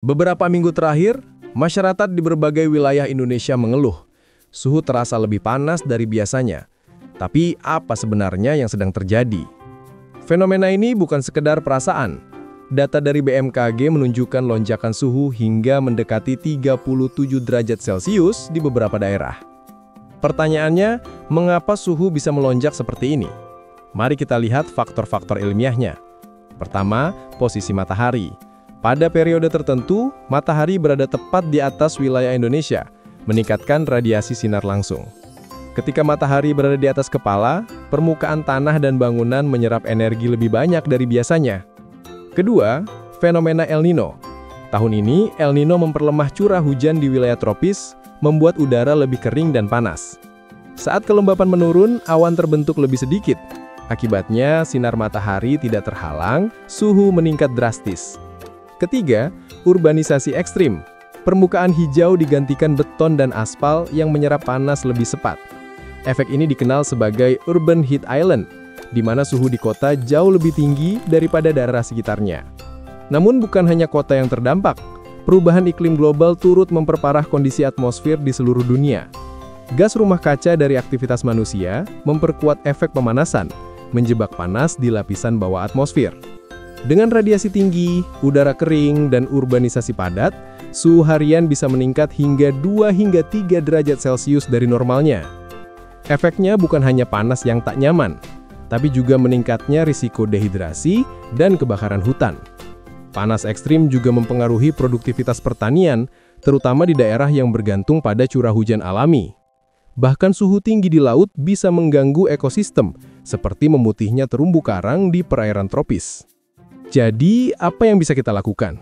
Beberapa minggu terakhir, masyarakat di berbagai wilayah Indonesia mengeluh. Suhu terasa lebih panas dari biasanya. Tapi apa sebenarnya yang sedang terjadi? Fenomena ini bukan sekedar perasaan. Data dari BMKG menunjukkan lonjakan suhu hingga mendekati 37 derajat Celcius di beberapa daerah. Pertanyaannya, mengapa suhu bisa melonjak seperti ini? Mari kita lihat faktor-faktor ilmiahnya. Pertama, posisi matahari. Pada periode tertentu, matahari berada tepat di atas wilayah Indonesia, meningkatkan radiasi sinar langsung. Ketika matahari berada di atas kepala, permukaan tanah dan bangunan menyerap energi lebih banyak dari biasanya. Kedua, fenomena El Nino. Tahun ini, El Nino memperlemah curah hujan di wilayah tropis, membuat udara lebih kering dan panas. Saat kelembapan menurun, awan terbentuk lebih sedikit. Akibatnya, sinar matahari tidak terhalang, suhu meningkat drastis. Ketiga, urbanisasi ekstrim. Permukaan hijau digantikan beton dan aspal yang menyerap panas lebih cepat. Efek ini dikenal sebagai urban heat island, di mana suhu di kota jauh lebih tinggi daripada daerah sekitarnya. Namun bukan hanya kota yang terdampak, perubahan iklim global turut memperparah kondisi atmosfer di seluruh dunia. Gas rumah kaca dari aktivitas manusia memperkuat efek pemanasan, menjebak panas di lapisan bawah atmosfer. Dengan radiasi tinggi, udara kering, dan urbanisasi padat, suhu harian bisa meningkat hingga 2 hingga 3 derajat Celcius dari normalnya. Efeknya bukan hanya panas yang tak nyaman, tapi juga meningkatnya risiko dehidrasi dan kebakaran hutan. Panas ekstrim juga mempengaruhi produktivitas pertanian, terutama di daerah yang bergantung pada curah hujan alami. Bahkan suhu tinggi di laut bisa mengganggu ekosistem, seperti memutihnya terumbu karang di perairan tropis. Jadi, apa yang bisa kita lakukan?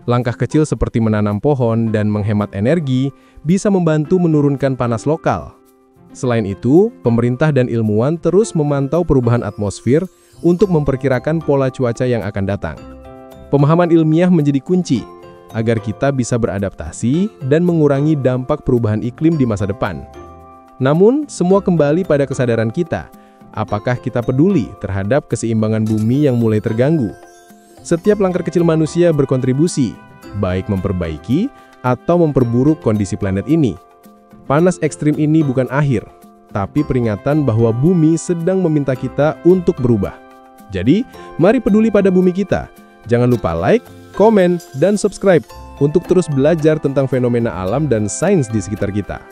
Langkah kecil seperti menanam pohon dan menghemat energi bisa membantu menurunkan panas lokal. Selain itu, pemerintah dan ilmuwan terus memantau perubahan atmosfer untuk memperkirakan pola cuaca yang akan datang. Pemahaman ilmiah menjadi kunci agar kita bisa beradaptasi dan mengurangi dampak perubahan iklim di masa depan. Namun, semua kembali pada kesadaran kita. Apakah kita peduli terhadap keseimbangan bumi yang mulai terganggu? Setiap langkah kecil manusia berkontribusi, baik memperbaiki atau memperburuk kondisi planet ini. Panas ekstrim ini bukan akhir, tapi peringatan bahwa bumi sedang meminta kita untuk berubah. Jadi, mari peduli pada bumi kita. Jangan lupa like, komen, dan subscribe untuk terus belajar tentang fenomena alam dan sains di sekitar kita.